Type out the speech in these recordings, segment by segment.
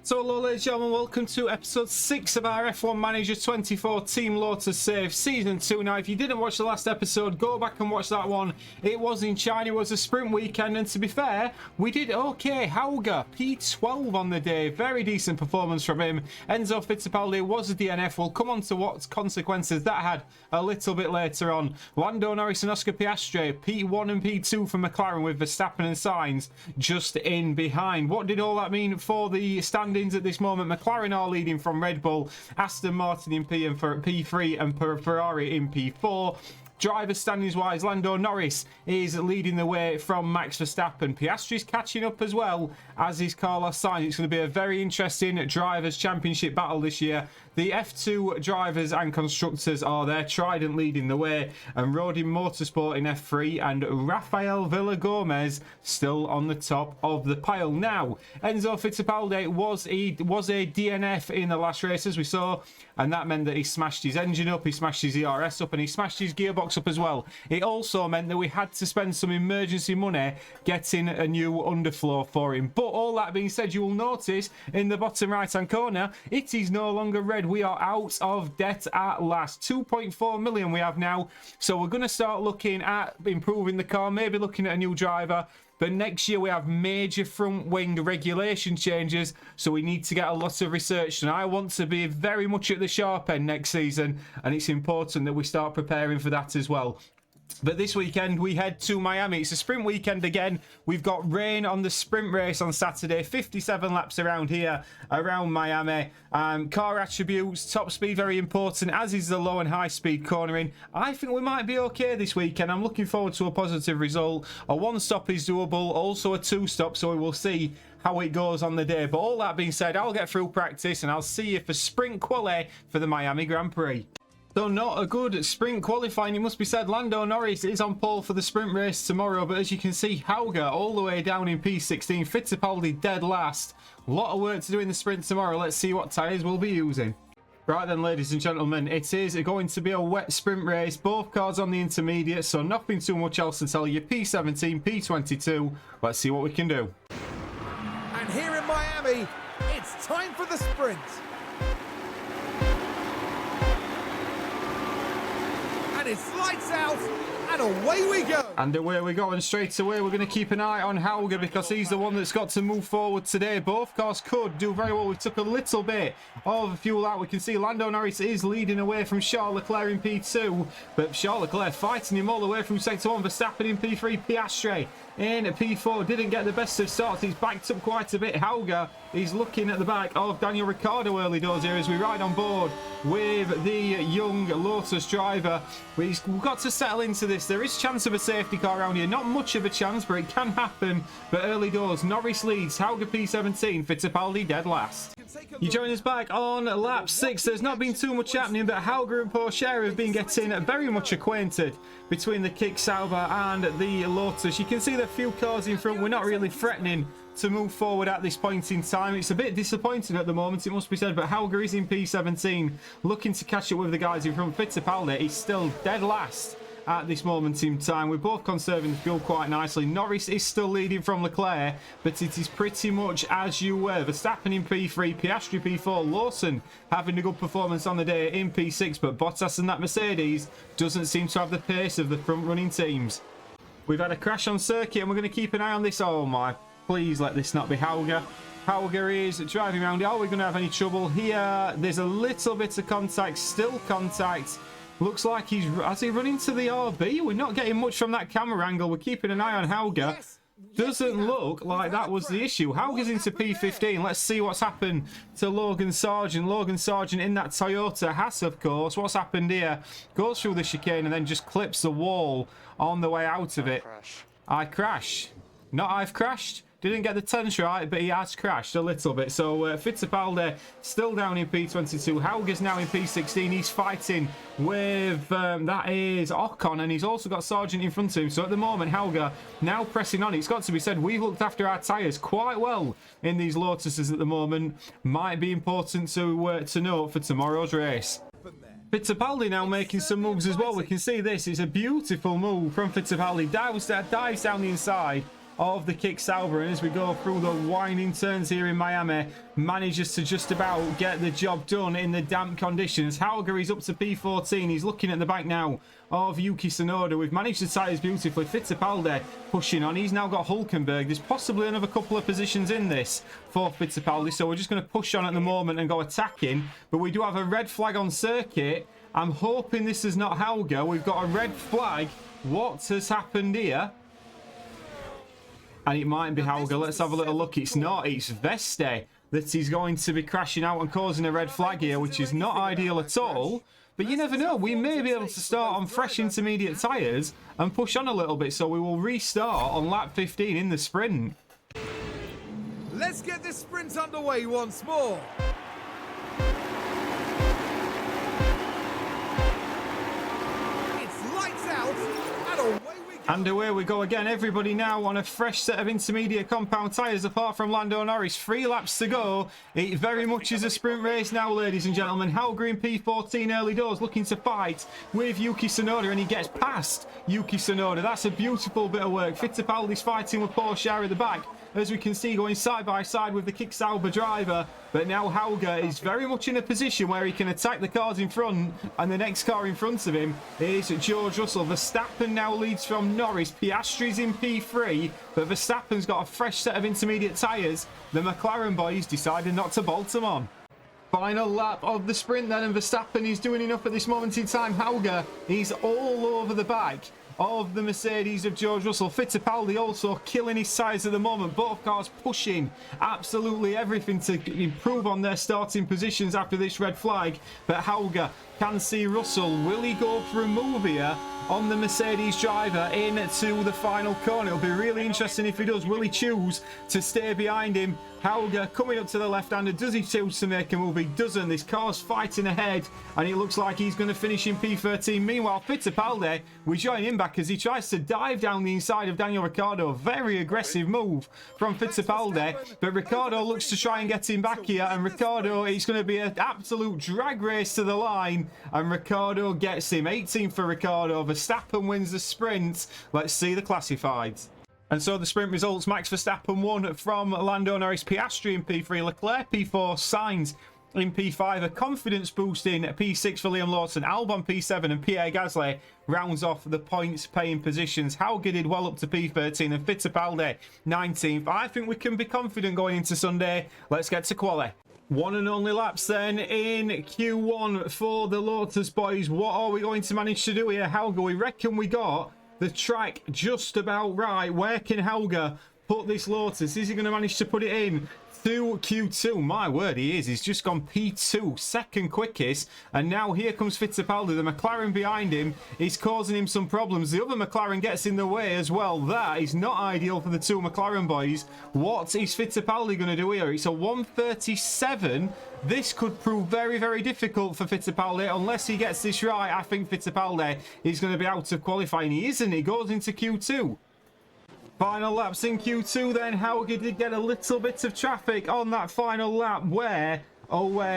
So hello ladies and gentlemen, welcome to episode 6 of our F1 Manager 24 Team Lotus Save Season 2. Now if you didn't watch the last episode, go back and watch that one. It was in China, it was a sprint weekend, and to be fair, we did okay. Hauger, P12 on the day, very decent performance from him. Enzo Fittipaldi was a DNF, we'll come on to what consequences that had a little bit later on. Lando Norris and Oscar Piastri, P1 and P2 for McLaren with Verstappen and Sainz just in behind. What did all that mean for the standings at this moment? McLaren are leading from Red Bull, Aston Martin in P3 and Ferrari in P4. Driver standings wise, Lando Norris is leading the way from Max Verstappen. Piastri's catching up as well, as is Carlos Sainz. It's going to be a very interesting drivers' championship battle this year. The F2 drivers and constructors are there, Trident leading the way, and Rodin Motorsport in F3, and Rafael Villagomez still on the top of the pile. Now, Enzo Fittipaldi was a DNF in the last race, as we saw, and that meant that he smashed his engine up, he smashed his ERS up, and he smashed his gearbox up as well. It also meant that we had to spend some emergency money getting a new underfloor for him. But all that being said, you will notice in the bottom right hand corner, it is no longer red. We are out of debt at last. 2.4 million we have now, so we're going to start looking at improving the car, maybe looking at a new driver. But next year we have major front wing regulation changes, so we need to get a lot of research, and I want to be very much at the sharp end next season, and it's important that we start preparing for that as well. But this weekend we head to Miami. It's a sprint weekend again. We've got rain on the sprint race on Saturday. 57 laps around here, around Miami. Car attributes, top speed very important, as is the low and high speed cornering. I think we might be okay this weekend. I'm looking forward to a positive result. A one stop is doable, also a two stop, so we will see how it goes on the day. But all that being said, I'll get through practice and I'll see you for sprint quali for the Miami Grand Prix. So not a good sprint qualifying, it must be said. Lando Norris is on pole for the sprint race tomorrow, but as you can see, Hauger all the way down in P16, Fittipaldi dead last. A lot of work to do in the sprint tomorrow. Let's see what tyres we'll be using. Right then, ladies and gentlemen, it is going to be a wet sprint race. Both cars on the intermediate, so nothing too much else to tell you. P17, P22. Let's see what we can do. And here in Miami, it's time for the sprint. And it's lights out, and away we go. And away we go, and straight away we're going to keep an eye on Hauger, because he's the one that's got to move forward today. Both cars could do very well. We took a little bit of fuel out. We can see Lando Norris is leading away from Charles Leclerc in P2, but Charles Leclerc fighting him all the way through sector 1. Verstappen in P3, Piastri in P4 didn't get the best of starts. He's backed up quite a bit. Hauger is looking at the back of Daniel Ricciardo early doors here as we ride on board with the young Lotus driver. We've got to settle into this. There is chance of a safety car around here. Not much of a chance, but it can happen. But early doors, Norris leads, Hauger P17, Fittipaldi dead last. You join us back on lap 6. There's not been too much happening, but Hauger and Porsche have been getting very much acquainted between the Kick Sauber and the Lotus. You can see the few cars in front. We're not really threatening to move forward at this point in time. It's a bit disappointing at the moment, it must be said, but Hauger is in P17, looking to catch up with the guys in front. Fittipaldi is still dead last at this moment in time. We're both conserving the fuel quite nicely. Norris is still leading from Leclerc, but it is pretty much as you were. Verstappen in P3, Piastri P4, Lawson having a good performance on the day in P6, but Bottas and that Mercedes doesn't seem to have the pace of the front running teams. We've had a crash on circuit, and we're going to keep an eye on this. Oh my, please let this not be Hauger. Hauger is driving around. Are we going to have any trouble here? There's a little bit of contact, still contact. Looks like has he run into the RB? We're not getting much from that camera angle. We're keeping an eye on Hauger. Doesn't look like that was the issue. Hauger's into P15. Let's see what's happened to Logan Sargent. Logan Sargent in that Toyota has, of course. What's happened here? Goes through the chicane and then just clips the wall on the way out of it. I crash. Not I've crashed. Didn't get the tense right, but he has crashed a little bit. So Fittipaldi still down in P22. Hauger's now in P16. He's fighting with, that is Ocon, and he's also got Sargent in front of him. So at the moment, Hauger now pressing on. It's got to be said, we've looked after our tyres quite well in these Lotuses at the moment. Might be important to note for tomorrow's race. Fittipaldi now making some moves as well. We can see this. It's a beautiful move from Fittipaldi. Dives down the inside of the kick Sauber, and as we go through the winding turns here in Miami, manages to just about get the job done in the damp conditions. Hauger is up to P14. He's looking at the back now of Yuki Tsunoda. We've managed the tyres beautifully. Fittipaldi pushing on. He's now got Hulkenberg. There's possibly another couple of positions in this for Fittipaldi, so we're just going to push on at the moment and go attacking. But we do have a red flag on circuit. I'm hoping this is not Hauger. We've got a red flag. What has happened here? And it might be Hauger. Let's have a little look. It's not. It's Veste that he's going to be crashing out and causing a red flag here, which is not ideal at all. But you never know. We may be able to start on fresh intermediate tyres and push on a little bit. So we will restart on lap 15 in the sprint. Let's get this sprint underway once more. It's lights out and away we go. And away we go again. Everybody now on a fresh set of intermediate compound tyres, apart from Lando Norris. 3 laps to go. It very much is a sprint race now, ladies and gentlemen. Hauger in P14 early doors, looking to fight with Yuki Tsunoda, and he gets past Yuki Tsunoda. That's a beautiful bit of work. Fittipaldi's fighting with Porsche at the back, as we can see, going side by side with the kick Sauber driver. But now Hauger is very much in a position where he can attack the cars in front, and the next car in front of him is George Russell. Verstappen now leads from Norris. Piastri's in P3, but Verstappen's got a fresh set of intermediate tyres. The McLaren boys decided not to bolt them on. Final lap of the sprint then, and Verstappen is doing enough at this moment in time. Hauger, he's all over the back of the Mercedes of George Russell. Fittipaldi also killing his tyres at the moment. Both cars pushing absolutely everything to improve on their starting positions after this red flag. But Hauger can see Russell. Will he go for a move here on the Mercedes driver into the final corner? It'll be really interesting if he does. Will he choose to stay behind him? Hauger coming up to the left-hander. Does he choose to make a move? He doesn't. This car's fighting ahead, and it looks like he's going to finish in P13. Meanwhile, Fittipaldi, we join him back as he tries to dive down the inside of Daniel Ricciardo. Very aggressive move from Fittipaldi, but Ricciardo looks to try and get him back here, and Ricciardo, it's going to be an absolute drag race to the line, and Ricciardo gets him. 18 for Ricciardo. Verstappen wins the sprint. Let's see the classifieds. And so the sprint results: Max Verstappen won from Lando Norris, Piastri in P3, Leclerc P4, Sainz in P5, a confidence boost in P6 for Liam Lawson, Albon P7, and Pierre Gasly rounds off the points paying positions. Hauger did well up to P13, and Fittipaldi 19th. I think we can be confident going into Sunday. Let's get to quali. One and only laps then in Q1 for the Lotus boys. What are we going to manage to do here, Hauger? We reckon we got the track just about right. Where can Hauger put this Lotus? Is he going to manage to put it in to Q2? My word, he is. He's just gone P2, second quickest. And now here comes Fittipaldi. The McLaren behind him is causing him some problems. The other McLaren gets in the way as well. That is not ideal for the two McLaren boys. What is Fittipaldi going to do here? It's a 137. This could prove very, very difficult for Fittipaldi. Unless he gets this right, I think Fittipaldi is going to be out of qualifying. He isn't. He goes into Q2. Final laps in Q2 then. Hauger did get a little bit of traffic on that final lap. Where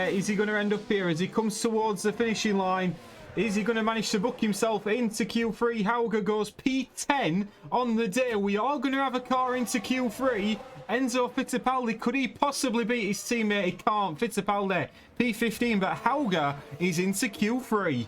is he going to end up here as he comes towards the finishing line? Is he going to manage to book himself into Q3? Hauger goes P10 on the day. We are going to have a car into Q3. Enzo Fittipaldi, could he possibly beat his teammate? He can't. Fittipaldi P15, but Hauger is into Q3.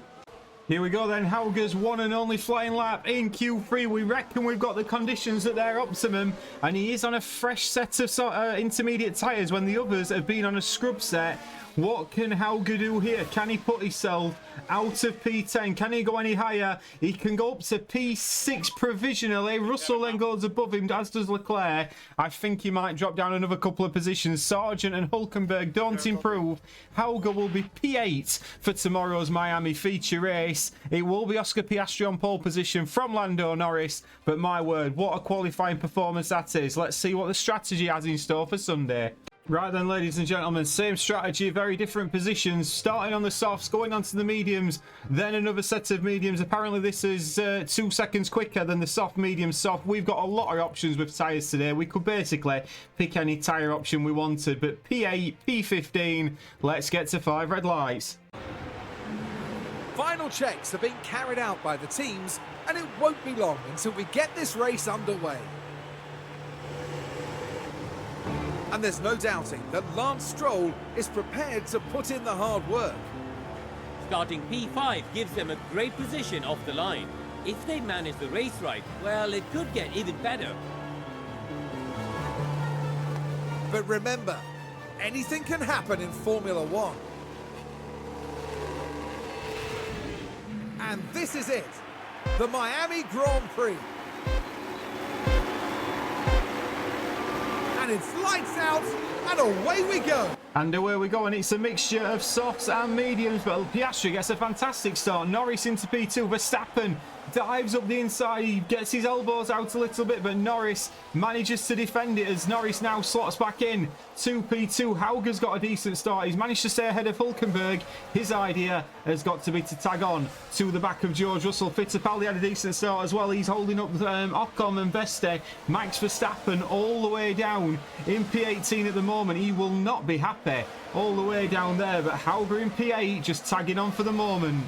Here we go then, Hauger's one and only flying lap in Q3. We reckon we've got the conditions at their optimum, and he is on a fresh set of intermediate tyres when the others have been on a scrub set. What can Hauger do here? Can he put himself out of P10? Can he go any higher? He can go up to P6 provisionally. Russell then goes above him, as does Leclerc. I think he might drop down another couple of positions. Sargent and Hulkenberg don't improve. Hauger will be P8 for tomorrow's Miami feature race. It will be Oscar Piastri on pole position from Lando Norris. But my word, what a qualifying performance that is. Let's see what the strategy has in store for Sunday. Right then, ladies and gentlemen, same strategy, very different positions. Starting on the softs, going on to the mediums, then another set of mediums. Apparently this is 2 seconds quicker than the soft, medium, soft. We've got a lot of options with tyres today. We could basically pick any tyre option we wanted, but P8, P15, let's get to 5 red lights. Final checks are being carried out by the teams, and it won't be long until we get this race underway. And there's no doubting that Lance Stroll is prepared to put in the hard work. Starting P5 gives them a great position off the line. If they manage the race right, well, it could get even better. But remember, anything can happen in Formula One. And this is it, the Miami Grand Prix. And it's lights out, and away we go. And away we go, and it's a mixture of softs and mediums, but Piastri gets a fantastic start. Norris into P2, Verstappen dives up the inside, he gets his elbows out a little bit, but Norris manages to defend it as Norris now slots back in to P2. Hauger's got a decent start, he's managed to stay ahead of Hülkenberg. His idea has got to be to tag on to the back of George Russell. Fittipaldi had a decent start as well, he's holding up Ocon and Veste. Max Verstappen all the way down in P18 at the moment, he will not be happy all the way down there, but Hauger in P8 just tagging on for the moment.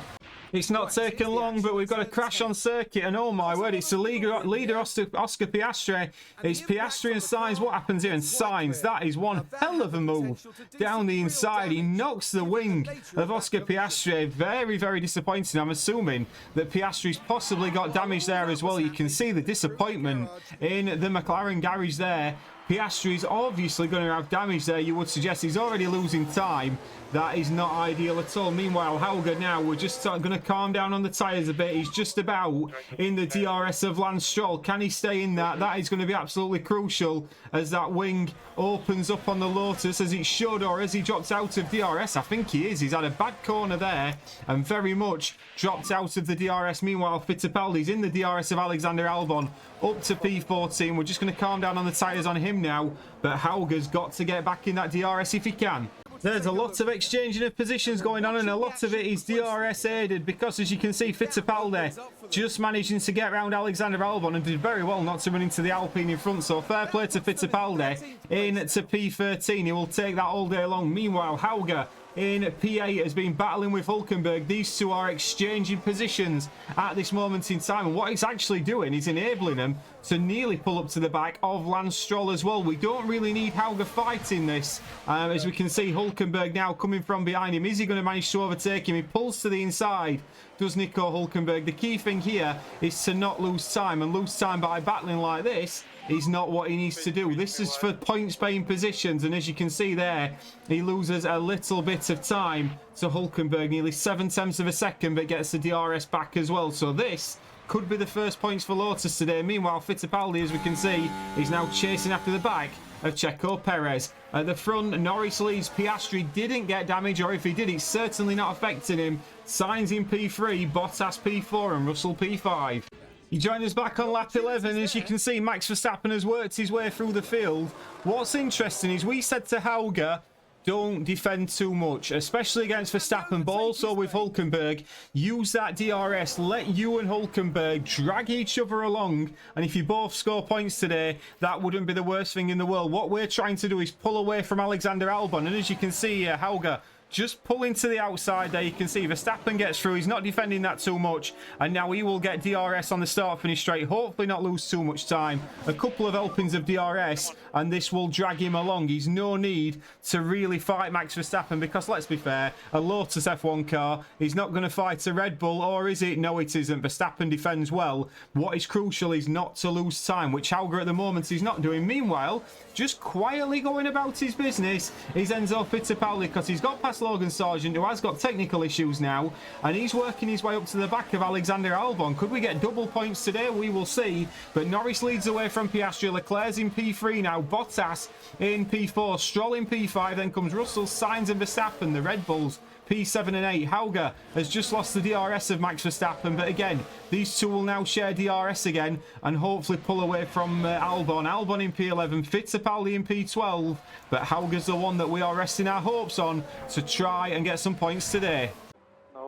It's not taken long, but we've got a crash on circuit, and oh my word, it's the leader Oscar Piastri. It's Piastri and Sainz. What happens here? And Sainz, that is one hell of a move down the inside. He knocks the wing of Oscar Piastri. Very, very disappointing. I'm assuming that Piastri's possibly got damage there as well. You can see the disappointment in the McLaren garage there. Piastri's obviously going to have damage there. You would suggest he's already losing time. That is not ideal at all. Meanwhile, Hauger now, we're just going to calm down on the tyres a bit. He's just about in the DRS of Lance Stroll. Can he stay in that? That is going to be absolutely crucial as that wing opens up on the Lotus as it should, or as he drops out of DRS. I think he is. He's had a bad corner there and very much dropped out of the DRS. Meanwhile, Fittipaldi's in the DRS of Alexander Albon up to P14. We're just going to calm down on the tyres on him now, but Hauger's got to get back in that DRS if he can. There's a lot of exchanging of positions going on, and a lot of it is DRS aided, because as you can see, Fittipaldi just managing to get around Alexander Albon and did very well not to run into the Alpine in front. So fair play to Fittipaldi in to P13. He will take that all day long. Meanwhile, Hauger in P8 has been battling with Hülkenberg. These two are exchanging positions at this moment in time, and what he's actually doing is enabling them to nearly pull up to the back of Lance Stroll as well. We don't really need Hauger fighting this. As we can see, Hülkenberg now coming from behind him. Is he going to manage to overtake him? He pulls to the inside, does Nico Hülkenberg. The key thing here is to not lose time, and lose time by battling like this is not what he needs to do. This is for points paying positions, and as you can see there, he loses a little bit of time to Hülkenberg, nearly 7/10 of a second, but gets the DRS back as well. So this could be the first points for Lotus today. Meanwhile, Fittipaldi, as we can see, is now chasing after the back of Checo Perez. At the front, Norris leads. Piastri didn't get damage, or if he did, it's certainly not affecting him. Sainz in P3, Bottas P4 and Russell P5. He joined us back on lap 11. As you can see, Max Verstappen has worked his way through the field. What's interesting is we said to Hauger, don't defend too much, especially against Verstappen, but also with Hülkenberg. Use that DRS, let you and Hülkenberg drag each other along, and if you both score points today, that wouldn't be the worst thing in the world. What we're trying to do is pull away from Alexander Albon, and as you can see here, Hauger just pulling to the outside there. You can see Verstappen gets through. He's not defending that too much. And now he will get DRS on the start finish straight. Hopefully not lose too much time. A couple of helpings of DRS and this will drag him along. He's no need to really fight Max Verstappen because, let's be fair, a Lotus F1 car is not going to fight a Red Bull, or is it? No, it isn't. Verstappen defends well. What is crucial is not to lose time, which Hauger at the moment is not doing. Meanwhile, just quietly going about his business is Enzo Fittipaldi, because he's got past Logan Sargent, who has got technical issues now, and he's working his way up to the back of Alexander Albon. Could we get double points today? We will see. But Norris leads away from Piastri. Leclerc's in P3 now. Bottas in P4. Stroll in P5. Then comes Russell, Sainz and Verstappen, the Red Bulls, P7 and 8. Hauger has just lost the DRS of Max Verstappen, but again, these two will now share DRS again and hopefully pull away from Albon. Albon in P11, Fittipaldi in P12, but Hauger's the one that we are resting our hopes on to try and get some points today.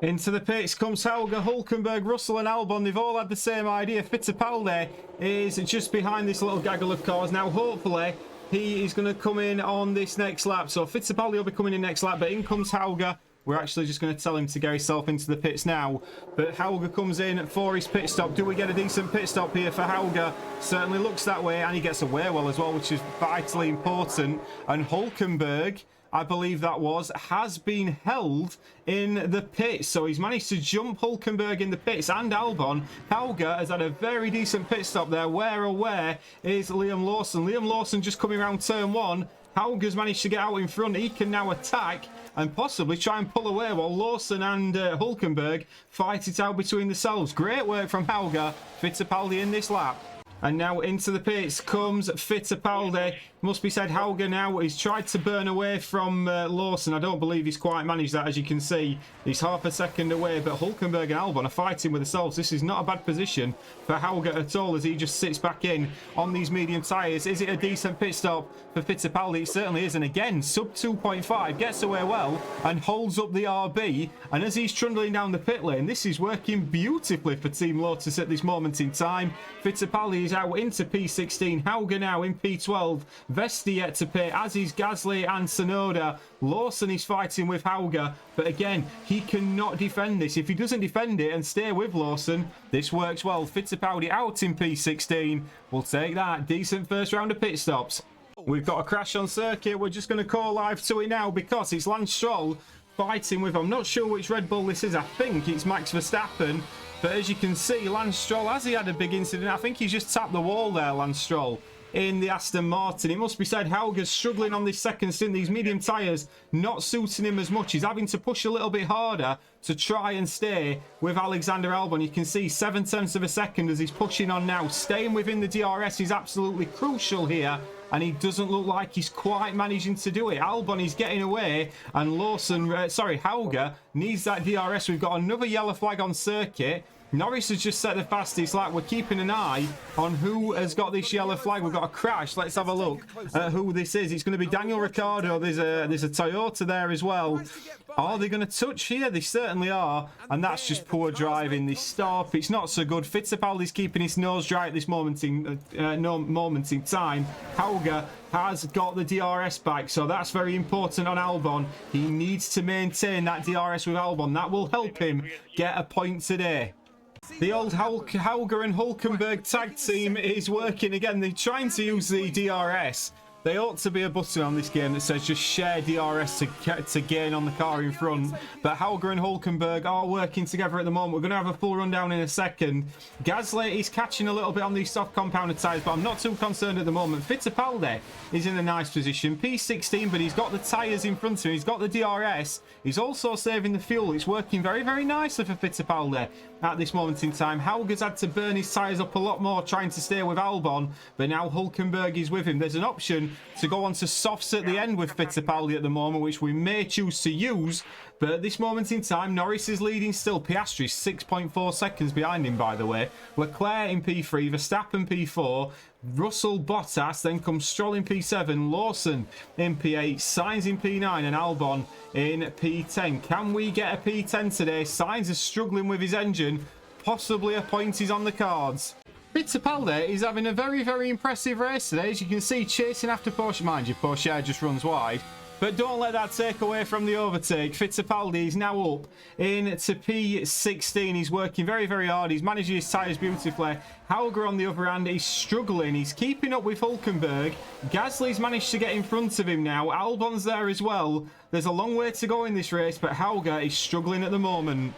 Into the pits comes Hauger, Hülkenberg, Russell and Albon. They've all had the same idea. Fittipaldi is just behind this little gaggle of cars. Now hopefully he is going to come in on this next lap. So Fittipaldi will be coming in next lap, but in comes Hauger we're actually just going to tell him to get himself into the pits now. But Hauger comes in for his pit stop. Do we get a decent pit stop here for Hauger? Certainly looks that way, and he gets away well as well, which is vitally important. And Hulkenberg, I believe that has been held in the pits. So he's managed to jump Hulkenberg in the pits and Albon. Hauger has had a very decent pit stop there. Where is Liam Lawson? Liam Lawson just coming around turn 1. Hauger's managed to get out in front. He can now attack and possibly try and pull away while Lawson and Hulkenberg fight it out between themselves. Great work from Hauger. Fittipaldi in this lap. And now into the pits comes Fittipaldi. Must be said, Hauger now, he's tried to burn away from Lawson. I don't believe he's quite managed that, as you can see. He's half a second away, but Hulkenberg and Albon are fighting with themselves. This is not a bad position for Hauger at all, as he just sits back in on these medium tyres. Is it a decent pit stop for Fittipaldi? It certainly is. And again, sub 2.5, gets away well and holds up the RB. And as he's trundling down the pit lane, this is working beautifully for Team Lotus at this moment in time. Fittipaldi is out into P16. Hauger now in P12. Vesti yet to pit, as is Gasly and Tsunoda. Lawson is fighting with Hauger, but again, he cannot defend this. If he doesn't defend it and stay with Lawson, this works well. Fittipaldi out in P16. We'll take that. Decent first round of pit stops. We've got a crash on circuit. We're just going to call live to it now because it's Lance Stroll fighting with, I'm not sure which Red Bull this is. I think it's Max Verstappen. But as you can see, Lance Stroll, has he had a big incident? I think he's just tapped the wall there, Lance Stroll, in the Aston Martin. It must be said, Hauger's struggling on this second stint. These medium tyres not suiting him as much. He's having to push a little bit harder to try and stay with Alexander Albon. You can see 0.7 of a second as he's pushing on now. Staying within the DRS is absolutely crucial here, and he doesn't look like he's quite managing to do it. Albon is getting away, and Hauger needs that DRS. We've got another yellow flag on circuit. Norris has just set the fastest lap. We're keeping an eye on who has got this yellow flag. We've got a crash. Let's have a look at who this is. It's going to be Daniel Ricciardo. There's a Toyota there as well. Are they going to touch here? They certainly are. And that's just poor driving. This stop, it's not so good. Fittipaldi's keeping his nose dry at this moment in time. Hauger has got the DRS back, so that's very important on Albon. He needs to maintain that DRS with Albon. That will help him get a point today. The old Hauger and Hulkenberg tag team is working again. They're trying to use the DRS. There ought to be a button on this game that says just share DRS to gain on the car in front. But Hauger and Hulkenberg are working together at the moment. We're going to have a full rundown in a second. Gasly is catching a little bit on these soft compounded tyres, but I'm not too concerned at the moment. Fittipaldi is in a nice position. P16, but he's got the tyres in front of him. He's got the DRS. He's also saving the fuel. It's working very, very nicely for Fittipaldi at this moment in time. Hauger's had to burn his tyres up a lot more trying to stay with Albon, but now Hulkenberg is with him. There's an option to go on to softs at the end with Fittipaldi at the moment, which we may choose to use, but at this moment in time, Norris is leading still. Piastri 6.4 seconds behind him, by the way. Leclerc in P3, Verstappen P4, Russell, Bottas, then comes Stroll in P7, Lawson in P8, Sainz in P9, and Albon in P10. Can we get a P10 today? Sainz is struggling with his engine. Possibly a point is on the cards. Fittipaldi is having a very, very impressive race today. As you can see, chasing after Porsche. Mind you, Porsche just runs wide. But don't let that take away from the overtake. Fittipaldi is now up into P16. He's working very, very hard. He's managing his tyres beautifully. Hauger, on the other hand, is struggling. He's keeping up with Hulkenberg. Gasly's managed to get in front of him now. Albon's there as well. There's a long way to go in this race, but Hauger is struggling at the moment.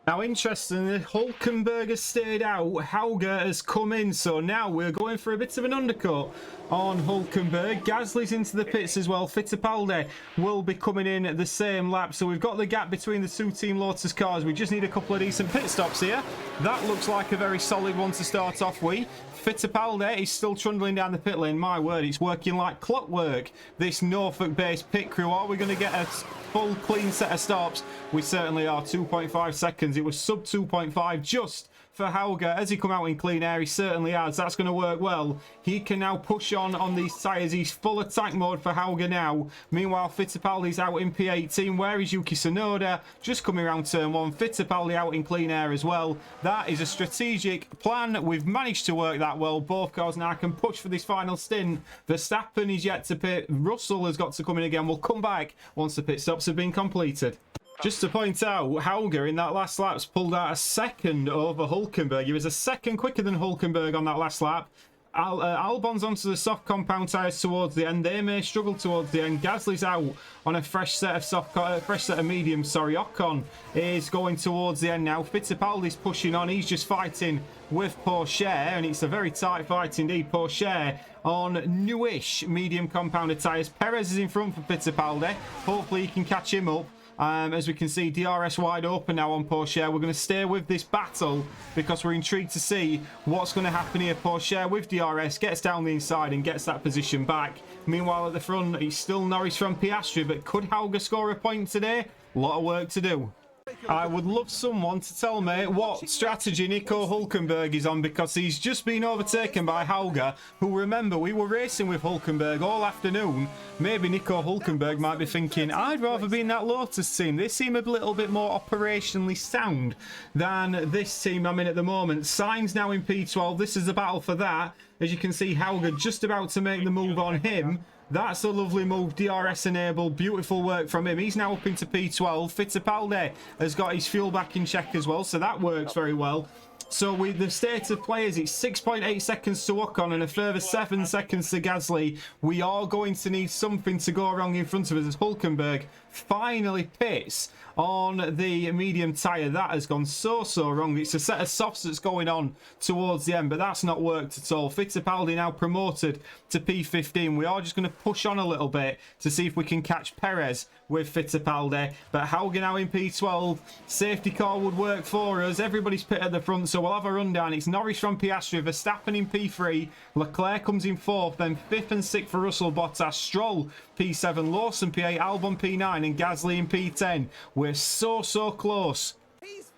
Now, interestingly, Hulkenberg has stayed out. Hauger has come in, so now we're going for a bit of an undercut on Hulkenberg. Gasly's into the pits as well. Fittipaldi will be coming in at the same lap, so we've got the gap between the two Team Lotus cars. We just need a couple of decent pit stops here. That looks like a very solid one to start off with. Fittipaldi is still trundling down the pit lane. My word, it's working like clockwork, this Norfolk-based pit crew. Are we going to get a full clean set of stops? We certainly are. 2.5 seconds. It was sub 2.5 just for Hauger. As he come out in clean air, he certainly has. That's going to work well. He can now push on these tyres. He's full attack mode for Hauger now. Meanwhile, Fittipaldi's out in P18. Where is Yuki Tsunoda? Just coming around turn 1. Fittipaldi out in clean air as well. That is a strategic plan. We've managed to work that well. Both cars now can push for this final stint. Verstappen is yet to pit. Russell has got to come in again. We'll come back once the pit stops have been completed. Just to point out, Hauger in that last lap's pulled out a second over Hulkenberg. He was a second quicker than Hulkenberg on that last lap. Albon's onto the soft compound tyres towards the end. They may struggle towards the end. Gasly's out on a fresh set of mediums. Sorry, Ocon is going towards the end now. Fittipaldi's pushing on. He's just fighting with Porsche, and it's a very tight fight indeed. Porsche on newish medium compounded tyres. Perez is in front for Fittipaldi. Hopefully he can catch him up. As we can see, DRS wide open now on Porsche. We're going to stay with this battle because we're intrigued to see what's going to happen here. Porsche with DRS gets down the inside and gets that position back. Meanwhile, at the front, it's still Norris from Piastri, but could Hauger score a point today? A lot of work to do. I would love someone to tell me what strategy Nico Hulkenberg is on, because he's just been overtaken by Hauger, who, remember, we were racing with Hulkenberg all afternoon. Maybe Nico Hulkenberg might be thinking, I'd rather be in that Lotus team. They seem a little bit more operationally sound than this team I'm in at the moment. Sainz now in P12. This is the battle for that. As you can see, Hauger just about to make the move on him. That's a lovely move, DRS enabled, beautiful work from him. He's now up into P12. Fittipaldi has got his fuel back in check as well, so that works very well. So with the state of players, it's 6.8 seconds to Ocon and a further 7 seconds to Gasly. We are going to need something to go wrong in front of us as Hulkenberg finally pits on the medium tyre. That has gone so wrong. It's a set of softs that's going on towards the end, but that's not worked at all. Fittipaldi now promoted to P15. We are just going to push on a little bit to see if we can catch Perez with Fittipaldi, but Hauger now in P12. Safety car would work for us. Everybody's pit at the front, so we'll have a rundown. It's Norris from Piastri, Verstappen in P3, Leclerc comes in 4th, then 5th and 6th for Russell, Bottas, Stroll P7, Lawson P8, Albon P9 and Gasly in P10. We're so close.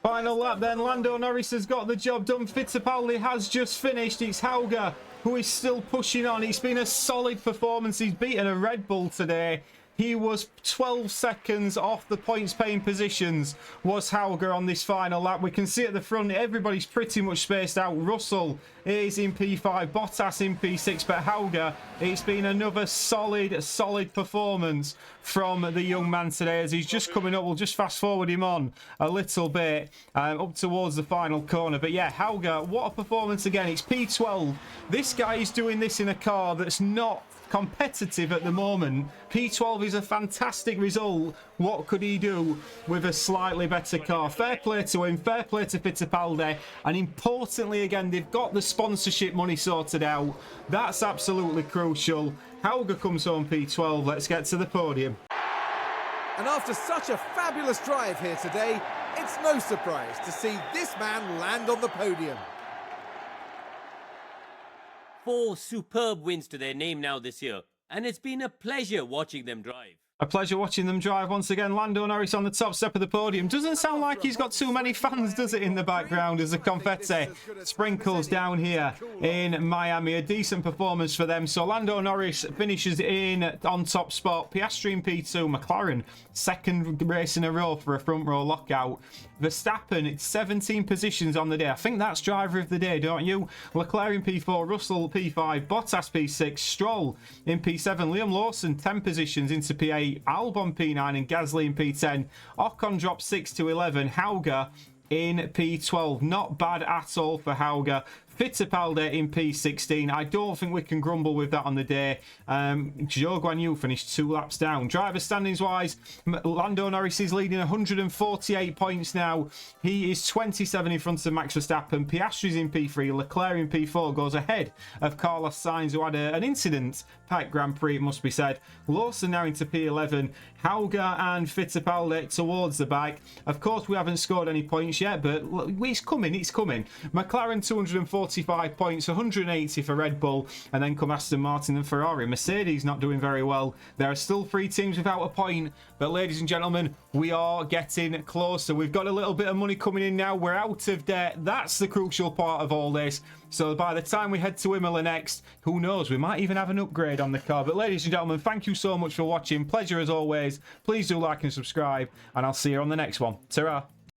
Final lap then, Lando Norris has got the job done. Fittipaldi has just finished. It's Hauger who is still pushing on. It's been a solid performance. He's beaten a Red Bull today. He was 12 seconds off the points paying positions, was Hauger on this final lap. We can see at the front, everybody's pretty much spaced out. Russell is in P5, Bottas in P6, but Hauger, it's been another solid performance from the young man today as he's just coming up. We'll just fast forward him on a little bit up towards the final corner. But yeah, Hauger, what a performance again. It's P12. This guy is doing this in a car that's not competitive at the moment. P12 is a fantastic result. What could he do with a slightly better car? Fair play to him, fair play to Fittipaldi, and importantly again, they've got the sponsorship money sorted out. That's absolutely crucial. Hauger comes home P12. Let's get to the podium. And after such a fabulous drive here today, it's no surprise to see this man land on the podium. 4 superb wins to their name now this year, and it's been a pleasure watching them drive. A pleasure watching them drive once again. Lando Norris on the top step of the podium. Doesn't sound like he's got too many fans, does it, in the background as the confetti sprinkles down here in Miami. A decent performance for them. So Lando Norris finishes in on top spot. Piastri in P2. McLaren, second race in a row for a front row lockout. Verstappen, it's 17 positions on the day. I think that's driver of the day, don't you? Leclerc in P4, Russell P5, Bottas P6, Stroll in P7, Liam Lawson 10 positions into P8, Albon P9 and Gasly in P10. Ocon dropped 6 to 11. Hauger in P12. Not bad at all for Hauger. Fittipaldi in P16. I don't think we can grumble with that on the day. Zhou Guanyu finished 2 laps down. Driver standings wise, Lando Norris is leading 148 points now. He is 27 in front of Max Verstappen. Piastri's in P3. Leclerc in P4 goes ahead of Carlos Sainz, who had an incident at Grand Prix, it must be said. Lawson now into P11. Hauger and Fittipaldi towards the back. Of course, we haven't scored any points yet, but it's coming, it's coming. McLaren 245 points, 180 for Red Bull, and then come Aston Martin and Ferrari. Mercedes not doing very well. There are still 3 teams without a point, but ladies and gentlemen, we are getting closer. We've got a little bit of money coming in now. We're out of debt. That's the crucial part of all this. So by the time we head to Imola next, who knows, we might even have an upgrade on the car. But ladies and gentlemen, thank you so much for watching. Pleasure as always. Please do like and subscribe, and I'll see you on the next one. Ta-ra.